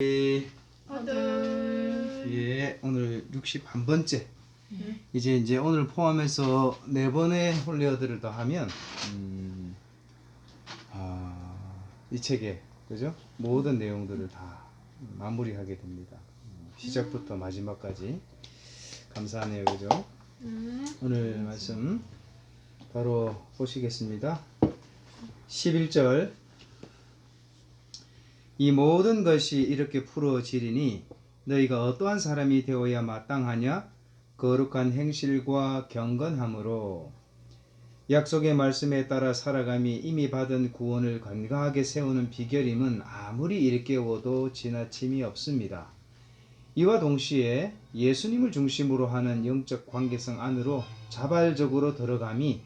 예, 오늘 61번째. 이제 오늘 포함해서 4번의 홀리어드를 더하면 이 책에 그죠? 모든 내용들을 다 마무리하게 됩니다. 시작부터 마지막까지 감사하네요, 그죠? 오늘 말씀 바로 보시겠습니다. 11절. 이 모든 것이 이렇게 풀어지리니 너희가 어떠한 사람이 되어야 마땅하냐? 거룩한 행실과 경건함으로 약속의 말씀에 따라 살아감이 이미 받은 구원을 건강하게 세우는 비결임은 아무리 일깨워도 지나침이 없습니다. 이와 동시에 예수님을 중심으로 하는 영적 관계성 안으로 자발적으로 들어감이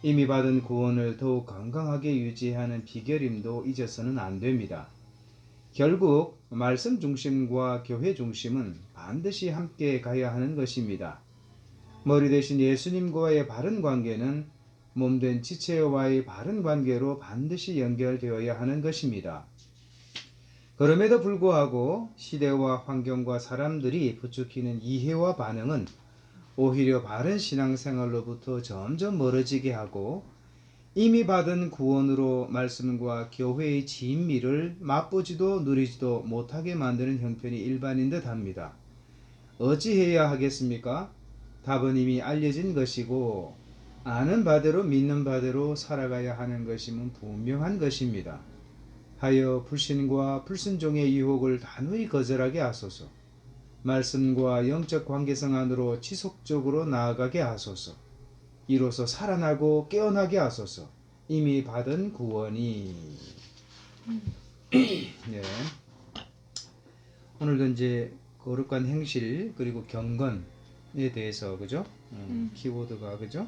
이미 받은 구원을 더욱 건강하게 유지하는 비결임도 잊어서는 안 됩니다. 결국 말씀 중심과 교회 중심은 반드시 함께 가야 하는 것입니다. 머리 대신 예수님과의 바른 관계는 몸된 지체와의 바른 관계로 반드시 연결되어야 하는 것입니다. 그럼에도 불구하고 시대와 환경과 사람들이 부추기는 이해와 반응은 오히려 바른 신앙생활로부터 점점 멀어지게 하고 이미 받은 구원으로 말씀과 교회의 진미를 맛보지도 누리지도 못하게 만드는 형편이 일반인 듯 합니다. 어찌해야 하겠습니까? 답은 이미 알려진 것이고 아는 바대로 믿는 바대로 살아가야 하는 것임은 분명한 것입니다. 하여 불신과 불순종의 유혹을 단호히 거절하게 하소서. 말씀과 영적 관계성 안으로 지속적으로 나아가게 하소서. 이로써 살아나고 깨어나게 하소서. 이미 받은 구원이. 네. 오늘도 이제 거룩한 행실 그리고 경건에 대해서 그죠? 키워드가 그죠?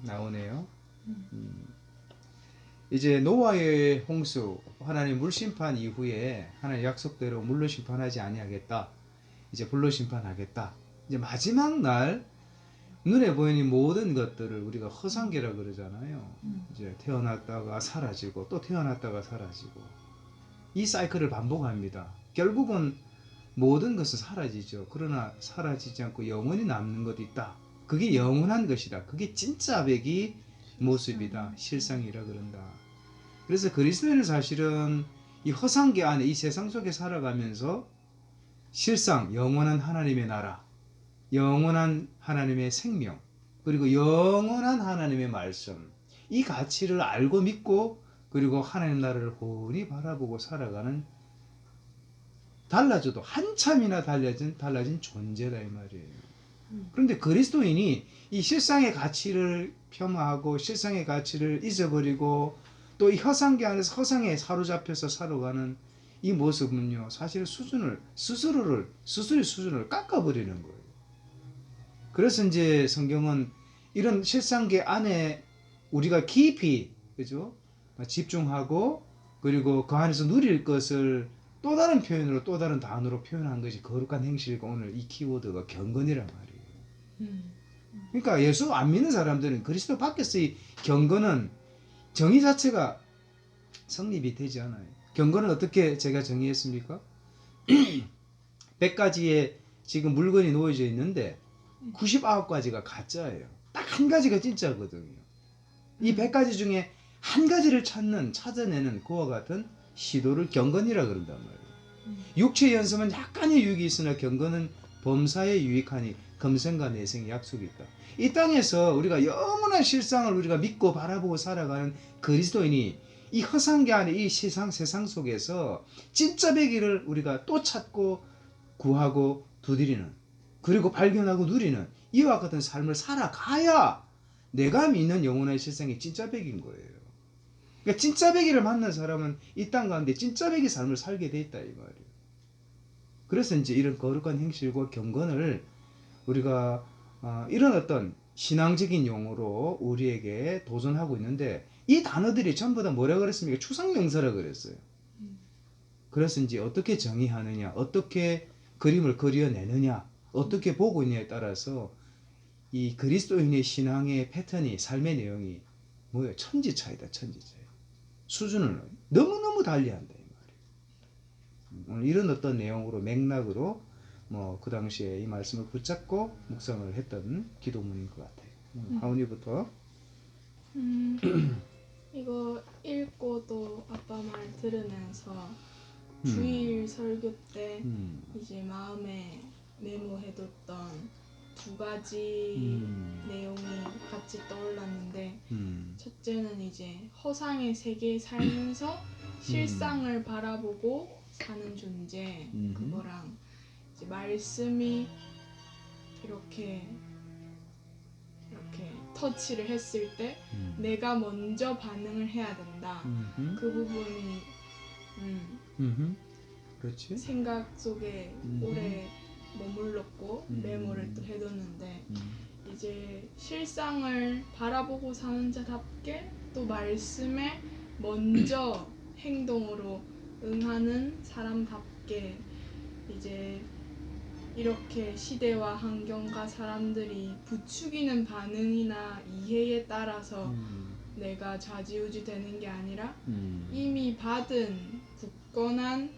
나오네요. 이제 노아의 홍수, 하나님 물심판 이후에 하나님 약속대로 물로 심판하지 아니하겠다. 이제 불로 심판하겠다. 이제 마지막 날 눈에 보이는 모든 것들을 우리가 허상계라 그러잖아요. 이제 태어났다가 사라지고 또 태어났다가 사라지고 이 사이클을 반복합니다. 결국은 모든 것은 사라지죠. 그러나 사라지지 않고 영원히 남는 것이 있다. 그게 영원한 것이다. 그게 진짜 백이 모습이다. 실상이라 그런다. 그래서 그리스도인은 사실은 이 허상계 안에 이 세상 속에 살아가면서 실상 영원한 하나님의 나라, 영원한 하나님의 생명, 그리고 영원한 하나님의 말씀, 이 가치를 알고 믿고 그리고 하나님 나라를 훤히 바라보고 살아가는 달라져도 한참이나 달라진 존재다 이 말이에요. 그런데 그리스도인이 이 실상의 가치를 폄하하고 실상의 가치를 잊어버리고 또 이 허상계 안에서 허상에 사로잡혀서 살아가는 이 모습은요, 사실 스스로의 수준을 깎아버리는 거예요. 그래서 이제 성경은 이런 실상계 안에 우리가 깊이 그죠? 집중하고 그리고 그 안에서 누릴 것을 또 다른 표현으로 또 다른 단어로 표현한 것이 거룩한 행실이고 오늘 이 키워드가 경건이란 말이에요. 그러니까 예수 안 믿는 사람들은 그리스도 밖에서의 경건은 정의 자체가 성립이 되지 않아요. 경건은 어떻게 제가 정의했습니까? 100가지의 지금 물건이 놓여져 있는데 99가지가 가짜예요. 딱 한 가지가 진짜거든요. 이 100가지 중에 한 가지를 찾아내는 그와 같은 시도를 경건이라 그런단 말이에요. 육체의 연습은 약간의 유익이 있으나 경건은 범사에 유익하니 금생과 내생의 약속이 있다. 이 땅에서 우리가 영원한 실상을 우리가 믿고 바라보고 살아가는 그리스도인이 이 허상계 안에 이 세상 속에서 진짜 배기를 우리가 또 찾고 구하고 두드리는 그리고 발견하고 누리는 이와 같은 삶을 살아가야 내가 믿는 영원한 실상이 진짜 백인 거예요. 그러니까 진짜 백이를 만난 사람은 이 땅 가운데 진짜 백의 삶을 살게 돼 있다 이 말이에요. 그래서 이제 이런 거룩한 행실과 경건을 우리가 이런 어떤 신앙적인 용어로 우리에게 도전하고 있는데 이 단어들이 전부 다 뭐라 그랬습니까? 추상명사라 그랬어요. 그래서 이제 어떻게 정의하느냐, 어떻게 그림을 그려내느냐, 어떻게 보고 있느냐에 따라서 이 그리스도인의 신앙의 패턴이, 삶의 내용이 뭐예요? 천지 차이다, 천지 차이. 수준을 너무너무 달리한다 이 말이에요. 오늘 이런 어떤 내용으로 맥락으로 뭐 그 당시에 이 말씀을 붙잡고 묵상을 했던 기도문인 것 같아요. 하은이부터. 이거 읽고 또 아빠 말 들으면서 주일 설교 때 이제 마음에 메모해뒀던 두 가지 내용이 같이 떠올랐는데 첫째는 이제 허상의 세계에 살면서 실상을 바라보고 사는 존재 그거랑 이제 말씀이 이렇게 터치를 했을 때 내가 먼저 반응을 해야 된다. 그 부분이 그렇지. 생각 속에 오래 머물렀고 메모를 또 해뒀는데 이제 실상을 바라보고 사는 자답게 또 말씀에 먼저 행동으로 응하는 사람답게 이제 이렇게 시대와 환경과 사람들이 부추기는 반응이나 이해에 따라서 내가 좌지우지 되는 게 아니라 이미 받은 굳건한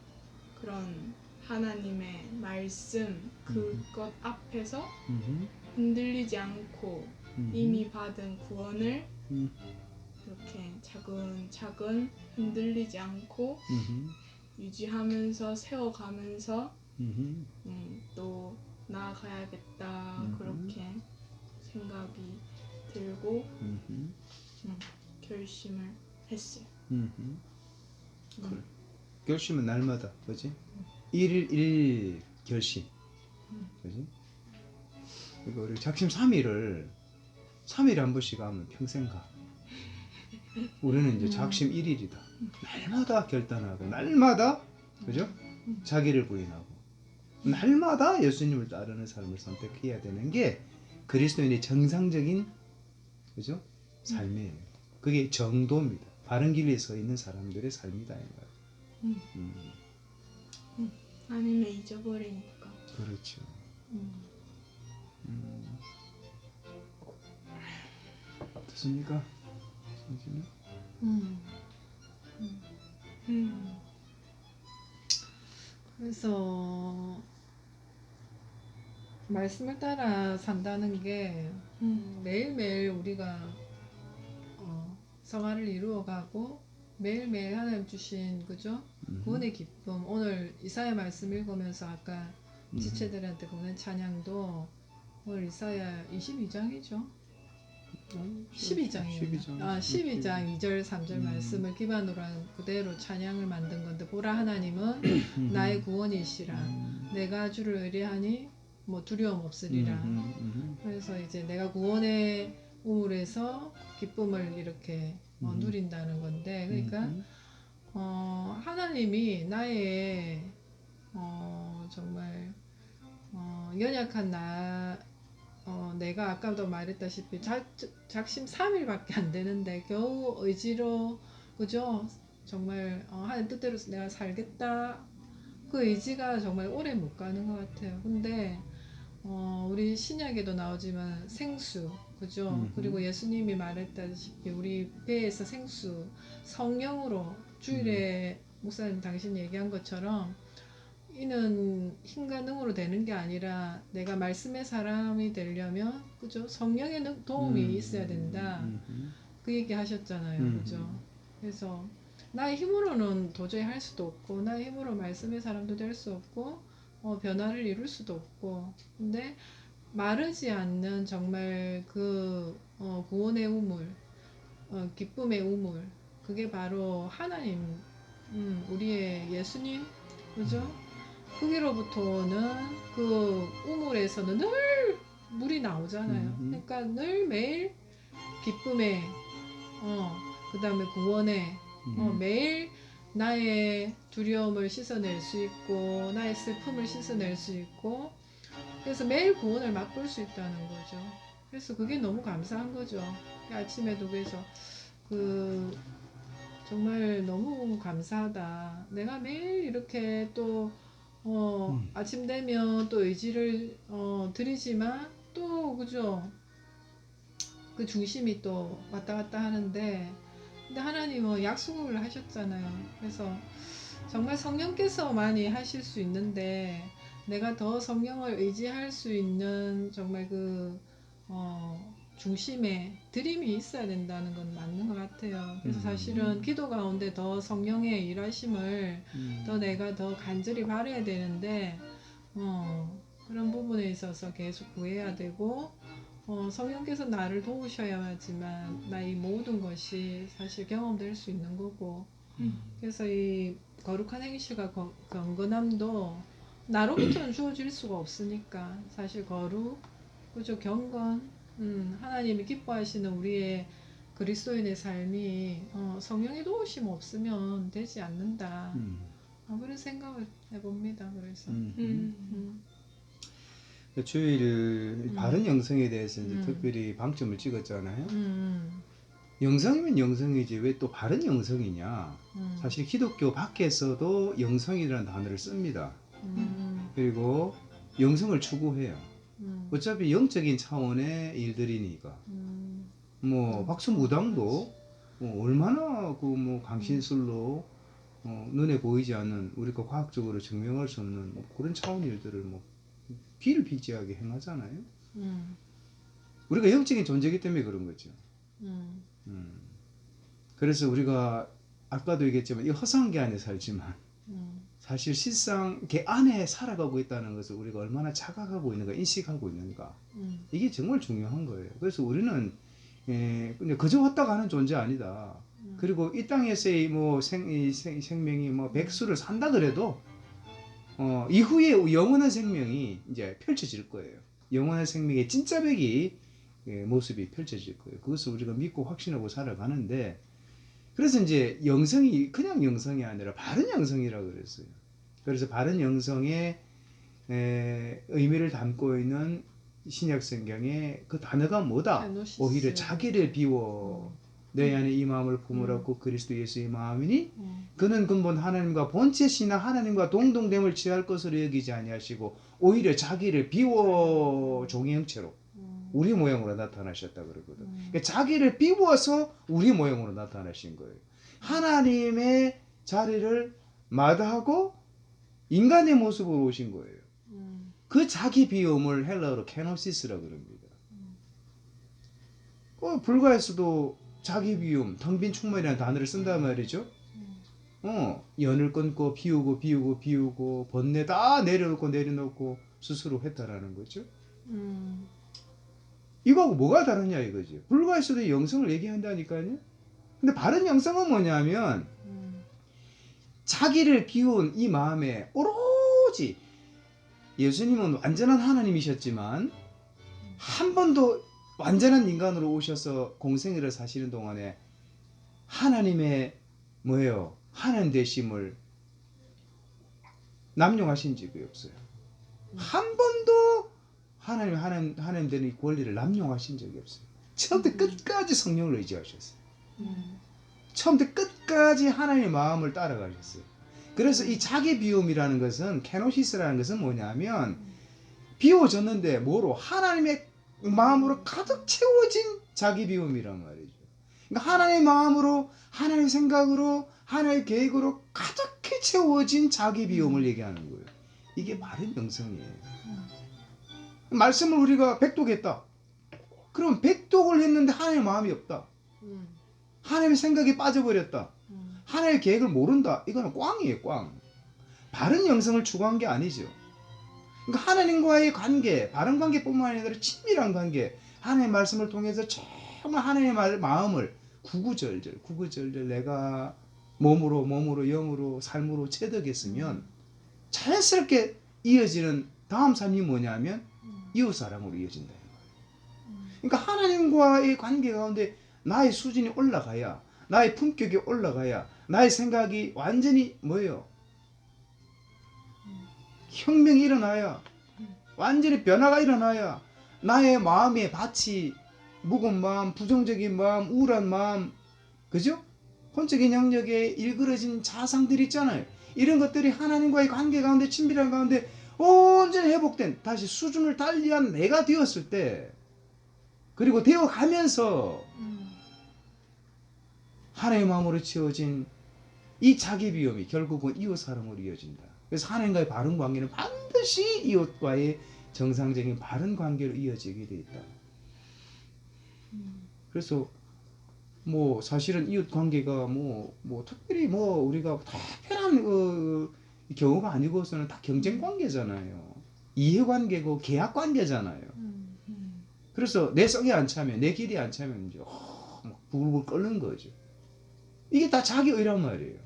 그런 하나님의 말씀 그것 앞에서 흔들리지 않고 이미 받은 구원을 이렇게 차근차근 흔들리지 않고 유지하면서 세워가면서 또 나아가야겠다 그렇게 생각이 들고 결심을 했어요. 그래. 결심은 날마다, 그지? 일일 결심, 그지? 그러니까 우리 작심 3일을 3일에 한 번씩 하면 평생 가. 우리는 이제 작심 1일이다. 날마다 결단하고 날마다, 그죠? 자기를 부인하고 날마다 예수님을 따르는 삶을 선택해야 되는 게 그리스도인의 정상적인, 그죠? 삶이에요. 그게 정도입니다. 바른 길에 서 있는 사람들의 삶이다. 아니면 잊어버리니까. 그렇죠. 어떻습니까? 성진은? 그래서 말씀을 따라 산다는 게 매일매일 우리가 성화를 이루어가고 매일매일 하나님 주신 그죠? 구원의 기쁨. 오늘 이사야 말씀 읽으면서 아까 지체들한테 보낸 찬양도 오늘 이사야 22장이죠. 12장이에요. 12장 2절 3절 말씀을 기반으로 한 그대로 찬양을 만든 건데 보라 하나님은 나의 구원이시라 내가 주를 의뢰하니 뭐 두려움 없으리라. 그래서 이제 내가 구원의 우물에서 기쁨을 이렇게 누린다는 건데 그러니까 하나님이 나의 정말 연약한 내가 아까도 말했다시피 작심 3일밖에 안 되는데 겨우 의지로 그죠? 정말 하나님 뜻대로 내가 살겠다 그 의지가 정말 오래 못 가는 것 같아요. 근데 우리 신약에도 나오지만 생수 그죠? 그리고 예수님이 말했다시피 우리 배에서 생수 성령으로 주일에 목사님 당신 얘기한 것처럼 이는 힘과 능으로 되는 게 아니라 내가 말씀의 사람이 되려면 그죠? 성령의 도움이 있어야 된다. 그 얘기 하셨잖아요. 그죠? 그래서 나의 힘으로는 도저히 할 수도 없고 나의 힘으로 말씀의 사람도 될 수 없고 변화를 이룰 수도 없고 근데 마르지 않는 정말 그 구원의 우물 기쁨의 우물 그게 바로 하나님 우리의 예수님 그죠? 거기로부터 오는 그 우물에서는 늘 물이 나오잖아요. 그러니까 늘 매일 기쁨의 그 다음에 구원의 매일 나의 두려움을 씻어낼 수 있고 나의 슬픔을 씻어낼 수 있고 그래서 매일 구원을 맛볼 수 있다는 거죠. 그래서 그게 너무 감사한 거죠. 아침에도 그래서 정말 너무 감사하다. 내가 매일 이렇게 또 아침 되면 또 의지를 드리지만 또 그죠? 그 중심이 또 왔다 갔다 하는데 근데 하나님은 약속을 하셨잖아요. 그래서 정말 성령께서 많이 하실 수 있는데 내가 더 성령을 의지할 수 있는 정말 그 중심에 드림이 있어야 된다는 건 맞는 것 같아요. 그래서 사실은 기도 가운데 더 성령의 일하심을 더 내가 더 간절히 바라야 되는데 그런 부분에 있어서 계속 구해야 되고 성령께서 나를 도우셔야 하지만 나의 모든 것이 사실 경험될 수 있는 거고 그래서 이 거룩한 행실과 경건함도 나로부터는 주어질 수가 없으니까 사실 거룩, 그죠, 경건, 하나님이 기뻐하시는 우리의 그리스도인의 삶이 성령의 도우심 없으면 되지 않는다. 그런 생각을 해봅니다. 그래서 주일 바른 영성에 대해서 이제 특별히 방점을 찍었잖아요. 영성이면 영성이지 왜 또 바른 영성이냐. 사실 기독교 밖에서도 영성이라는 단어를 씁니다. 그리고 영성을 추구해요. 어차피 영적인 차원의 일들이니까. 뭐 박수무당도 얼마나 그 뭐 강신술로 눈에 보이지 않는 우리가 과학적으로 증명할 수 없는 뭐 그런 차원 일들을 뭐 비를 비지하게 행하잖아요. 우리가 영적인 존재이기 때문에 그런 거죠. 그래서 우리가 아까도 얘기했지만 이 허상한 게 안에 살지만 사실 실상 그 안에 살아가고 있다는 것을 우리가 얼마나 자각하고 있는가 인식하고 있는가 이게 정말 중요한 거예요. 그래서 우리는 그냥 그저 왔다 가는 존재 아니다. 그리고 이 땅에서의 뭐 생명이 뭐 백수를 산다 그래도 이후에 영원한 생명이 이제 펼쳐질 거예요. 영원한 생명의 진짜 백이 모습이 펼쳐질 거예요. 그것을 우리가 믿고 확신하고 살아가는데 그래서 이제 영성이 그냥 영성이 아니라 바른 영성이라고 그랬어요. 그래서 바른 영성의 의미를 담고 있는 신약 성경의 그 단어가 뭐다? 케노시스. 오히려 자기를 비워 내 안에 이 마음을 품으라고 그리스도 예수의 마음이니 그는 근본 하나님과 본체시나 하나님과 동등됨을 취할 것으로 여기지 아니하시고 오히려 자기를 비워 종의 형체로 우리 모양으로 나타나셨다 그러거든. 그러니까 자기를 비워서 우리 모양으로 나타나신 거예요. 하나님의 자리를 마다하고 인간의 모습으로 오신 거예요. 그 자기 비움을 헬라어로 케노시스라고 그럽니다. 불가에서도 자기 비움, 텅 빈 충만이라는 단어를 쓴단 말이죠. 연을 끊고 비우고 번뇌 다 내려놓고 스스로 했다라는 거죠. 이거하고 뭐가 다르냐 이거지. 불가에서도 영성을 얘기한다니까요. 근데 바른 영성은 뭐냐면 자기를 비운 이 마음에 오로지 예수님은 완전한 하나님이셨지만 한 번도 완전한 인간으로 오셔서 공생애를 사시는 동안에 하나님의 뭐예요? 하나님 되심을 남용하신 적이 없어요. 한 번도 하나님 되는 이 권리를 남용하신 적이 없어요. 처음부터 끝까지 성령을 의지하셨어요. 처음부터 끝까지 하나님의 마음을 따라가셨어요. 그래서 이 자기 비움이라는 것은 케노시스라는 것은 뭐냐면 비워졌는데 뭐로? 하나님의 마음으로 가득 채워진 자기 비움이란 말이죠. 그러니까 하나님의 마음으로 하나님의 생각으로 하나님의 계획으로 가득히 채워진 자기 비움을 얘기하는 거예요. 이게 바른 영성이에요. 말씀을 우리가 백독했다. 그럼 백독을 했는데 하나님의 마음이 없다. 하나님의 생각이 빠져버렸다. 하나님의 계획을 모른다. 이거는 꽝이에요, 꽝. 바른 영성을 추구한 게 아니죠. 그러니까 하나님과의 관계, 바른 관계뿐만 아니라 친밀한 관계, 하나님의 말씀을 통해서 정말 하나님의 마음을 구구절절 내가 몸으로 영으로 삶으로 체득했으면 자연스럽게 이어지는 다음 삶이 뭐냐면 이웃사랑으로 이어진다는 거예요. 그러니까 하나님과의 관계 가운데 나의 수준이 올라가야, 나의 품격이 올라가야, 나의 생각이 완전히 뭐예요? 혁명이 일어나야, 완전히 변화가 일어나야 나의 마음의 밭이 무거운 마음, 부정적인 마음, 우울한 마음, 그죠? 혼적인 영역에 일그러진 자상들 있잖아요. 이런 것들이 하나님과의 관계 가운데, 친밀한 가운데 온전히 회복된, 다시 수준을 달리한 내가 되었을 때, 그리고 되어가면서 하나님의 마음으로 채워진 이 자기 비움이 결국은 이웃 사랑으로 이어진다. 그래서 하나님과의 바른 관계는 반드시 이웃과의 정상적인 바른 관계로 이어지게 돼 있다. 그래서 뭐 사실은 이웃 관계가 뭐 특별히 뭐 우리가 특별한 경우가 아니고서는 다 경쟁 관계잖아요. 이해 관계고 계약 관계잖아요. 그래서 내 성에 안 차면, 내 길이 안 차면 이제 막 부글부글 끓는 거죠. 이게 다 자기 의란 말이에요.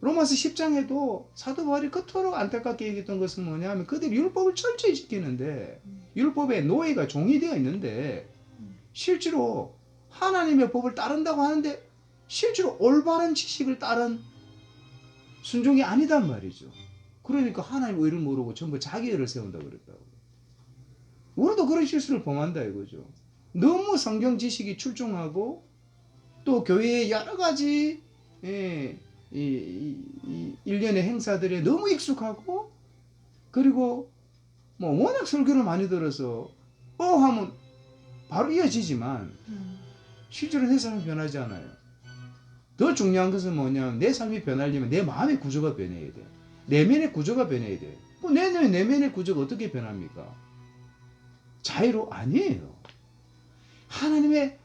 로마서 10장에도 사도 바울이 그토록 안타깝게 얘기했던 것은 뭐냐면 그들이 율법을 철저히 지키는데 율법에 노예가 종이 되어 있는데 실제로 하나님의 법을 따른다고 하는데 실제로 올바른 지식을 따른 순종이 아니단 말이죠. 그러니까 하나님의 의를 모르고 전부 자기 의를 세운다고 그랬다고. 우리도 그런 실수를 범한다 이거죠. 너무 성경 지식이 출중하고 또 교회의 여러 가지 일련의 행사들에 너무 익숙하고 그리고 뭐 워낙 설교를 많이 들어서 하면 바로 이어지지만 실제로 내 삶이 변하지 않아요. 더 중요한 것은 뭐냐면 내 삶이 변하려면 내 마음의 구조가 변해야 돼. 내면의 구조가 변해야 돼. 내 내면의 구조가 어떻게 변합니까? 자유로 아니에요. 하나님의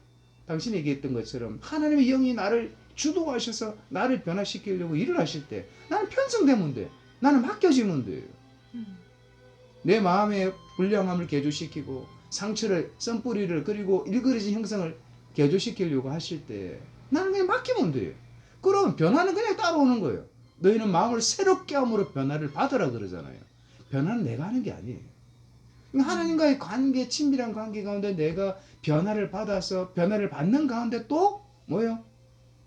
당신이 얘기했던 것처럼 하나님의 영이 나를 주도하셔서 나를 변화시키려고 일을 하실 때 나는 편성되면 돼. 나는 맡겨지면 돼요. 내 마음의 불량함을 개조시키고 상처를 썬뿌리를 그리고 일그러진 형상을 개조시키려고 하실 때 나는 그냥 맡기면 돼요. 그럼 변화는 그냥 따라오는 거예요. 너희는 마음을 새롭게 함으로 변화를 받으라 그러잖아요. 변화는 내가 하는 게 아니에요. 하나님과의 관계, 친밀한 관계 가운데 내가 변화를 받아서 변화를 받는 가운데 또 뭐요?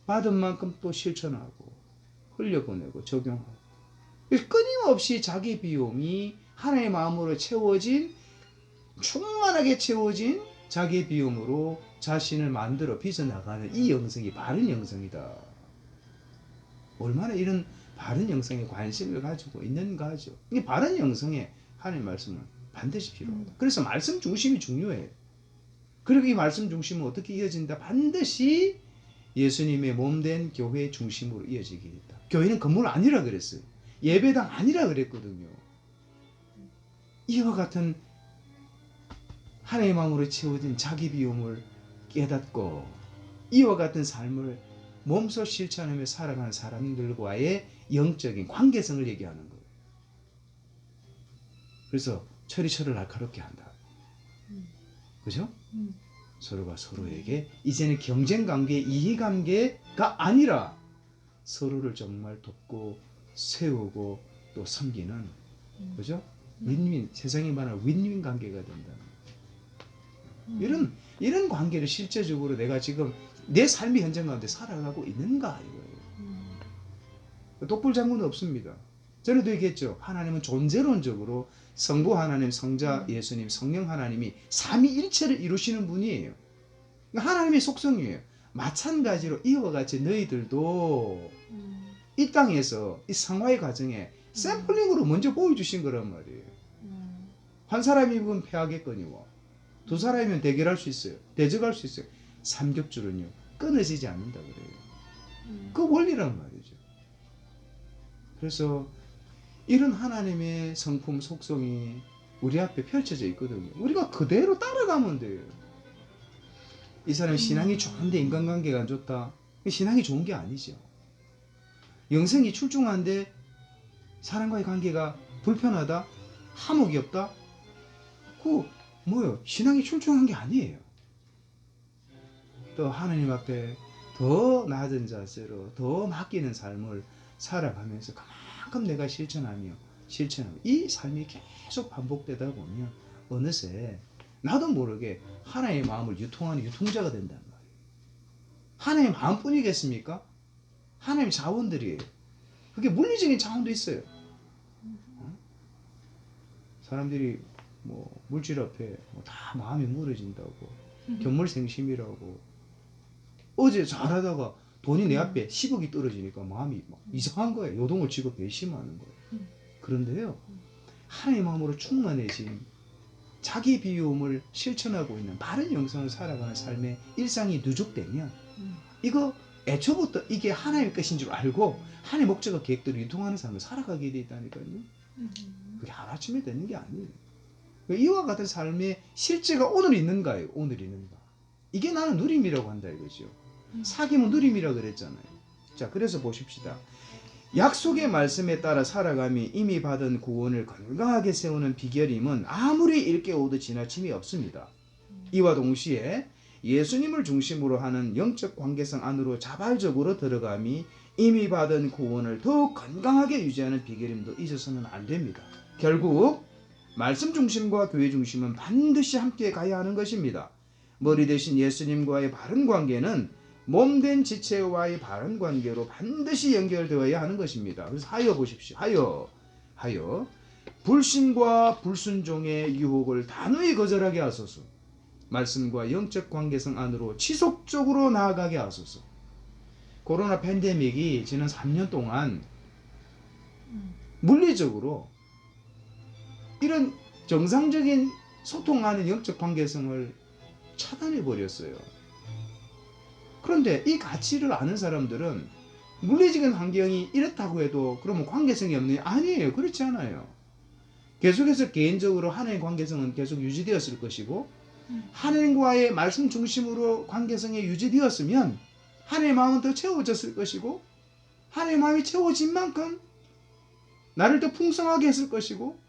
받은 만큼 또 실천하고 흘려보내고 적용하고 끊임없이 자기 비움이 하나님의 마음으로 채워진 충만하게 채워진 자기 비움으로 자신을 만들어 빚어나가는 이 영성이 바른 영성이다. 얼마나 이런 바른 영성에 관심을 가지고 있는가 하죠. 이 바른 영성에 하나님의 말씀은 반드시 필요하다. 그래서 말씀 중심이 중요해요. 그리고 이 말씀 중심은 어떻게 이어진다? 반드시 예수님의 몸된 교회 중심으로 이어지게 된다. 교회는 건물 아니라 그랬어요. 예배당 아니라 그랬거든요. 이와 같은 하나님의 마음으로 채워진 자기 비움을 깨닫고 이와 같은 삶을 몸소 실천하며 살아가는 사람들과의 영적인 관계성을 얘기하는 거예요. 그래서 철이 철을 날카롭게 한다. 그죠? 서로가 서로에게 이제는 경쟁관계, 이해관계가 아니라 서로를 정말 돕고 세우고 또 섬기는 그죠? 윈윈, 세상이 말하는 윈윈 관계가 된다는 이런 관계를 실제적으로 내가 지금 내 삶의 현장 가운데 살아가고 있는가 이거예요. 독불 장군은 없습니다. 전에도 얘기했죠. 하나님은 존재론적으로 성부 하나님, 성자 예수님, 성령 하나님이 삼위일체를 이루시는 분이에요. 하나님의 속성이에요. 마찬가지로 이와 같이 너희들도 이 땅에서 이 상화의 과정에 샘플링으로 먼저 보여주신 거란 말이에요. 한 사람이면 패하겠거니와 두 사람이면 대결할 수 있어요. 대적할 수 있어요. 삼겹줄은요 끊어지지 않는다 그래요. 그 원리란 말이죠. 그래서 이런 하나님의 성품 속성이 우리 앞에 펼쳐져 있거든요. 우리가 그대로 따라가면 돼요. 이 사람이 신앙이 좋은데 인간관계가 안 좋다. 신앙이 좋은 게 아니죠. 영성이 출중한데 사람과의 관계가 불편하다, 화목이 없다. 그 뭐요? 신앙이 출중한 게 아니에요. 또 하나님 앞에 더 낮은 자세로 더 맡기는 삶을 살아가면서 그만큼 내가 실천하며 이 삶이 계속 반복되다 보면 어느새 나도 모르게 하나님의 마음을 유통하는 유통자가 된다는 말이에요. 하나님의 마음뿐이겠습니까? 하나님의 자원들이에요. 그게 물리적인 자원도 있어요. 사람들이 뭐 물질 앞에 다 마음이 무너진다고 견물생심이라고 어제 잘하다가 돈이 내 앞에 10억이 떨어지니까 마음이 막 이상한 거예요. 요동을 지고 배심하는 거예요. 그런데요 하나님의 마음으로 충만해진 자기 비움을 실천하고 있는 바른 영성을 살아가는 삶의 일상이 누적되면 이거 애초부터 이게 하나님의 뜻인 줄 알고 하나님의 목적과 계획대로 유통하는 삶을 살아가게 돼 있다니까요. 그게 하루아침에 되는 게 아니에요. 이와 같은 삶의 실제가 오늘 있는가요? 오늘 있는가? 이게 나는 누림이라고 한다 이거죠. 사귐은 누림이라고 그랬잖아요. 자, 그래서 보십시다. 약속의 말씀에 따라 살아감이 이미 받은 구원을 건강하게 세우는 비결임은 아무리 일깨워도 지나침이 없습니다. 이와 동시에 예수님을 중심으로 하는 영적 관계성 안으로 자발적으로 들어감이 이미 받은 구원을 더욱 건강하게 유지하는 비결임도 잊어서는 안 됩니다. 결국 말씀 중심과 교회 중심은 반드시 함께 가야 하는 것입니다. 머리 대신 예수님과의 바른 관계는 몸된 지체와의 바른 관계로 반드시 연결되어야 하는 것입니다. 그래서 하여 보십시오. 하여 불신과 불순종의 유혹을 단호히 거절하게 하소서. 말씀과 영적 관계성 안으로 지속적으로 나아가게 하소서. 코로나 팬데믹이 지난 3년 동안 물리적으로 이런 정상적인 소통하는 영적 관계성을 차단해 버렸어요. 그런데 이 가치를 아는 사람들은 물리적인 환경이 이렇다고 해도 그러면 관계성이 없느냐? 아니에요. 그렇지 않아요. 계속해서 개인적으로 하나님의 관계성은 계속 유지되었을 것이고 하나님과의 말씀 중심으로 관계성이 유지되었으면 하나님의 마음은 더 채워졌을 것이고 하나님의 마음이 채워진 만큼 나를 더 풍성하게 했을 것이고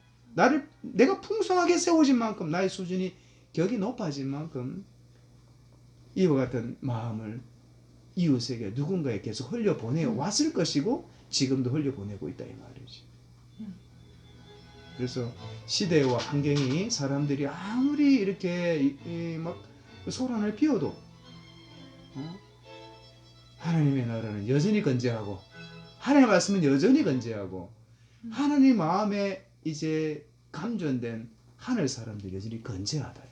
내가 풍성하게 세워진 만큼 나의 수준이 격이 높아진 만큼 이와 같은 마음을 이웃에게 누군가에 계속 흘려보내 왔을 것이고 지금도 흘려보내고 있다 이 말이지. 그래서 시대와 환경이 사람들이 아무리 이렇게 막 소란을 피워도 하나님의 나라는 여전히 건재하고 하나님의 말씀은 여전히 건재하고 하나님 마음에 이제 감전된 하늘 사람들이 여전히 건재하다.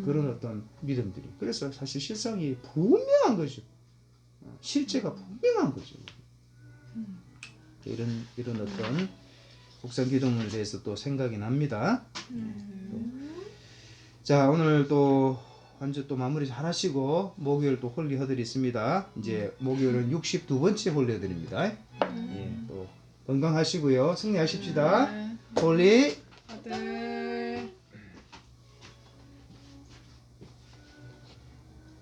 그런 어떤 믿음들이. 그래서 사실 실상이 분명한 거죠. 실제가 분명한 거죠. 이런 어떤 국산 기도문에 대해서 또 생각이 납니다. 자, 오늘 또 한 주 또 마무리 잘 하시고 목요일 또 홀리 허들이 있습니다. 이제 목요일은 62번째 홀리 허들입니다. 예, 또 건강하시고요. 승리하십시다. 홀리 아들.